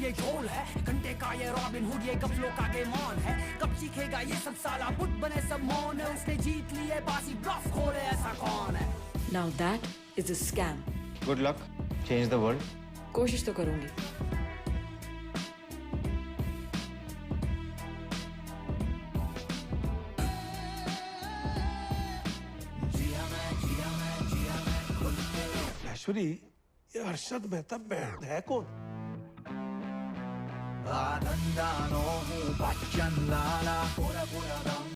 ये झोल है, घंटे का ये रॉबिन हुड, ये गफलों का गेमॉन है। कब सीखेगा ये सब साला, बुट बने सब मौन है। उसने जीत लिए बाजी, ब्लफ खोले, ऐसा कौन है? Now that is a scam. Good luck. Change the world. कोशिश तो करूंगी। ऐश्वरी, ये हर्षद मेहता बैंड है कौन? आनंदानो बच्चन लाला, पूरा पूरा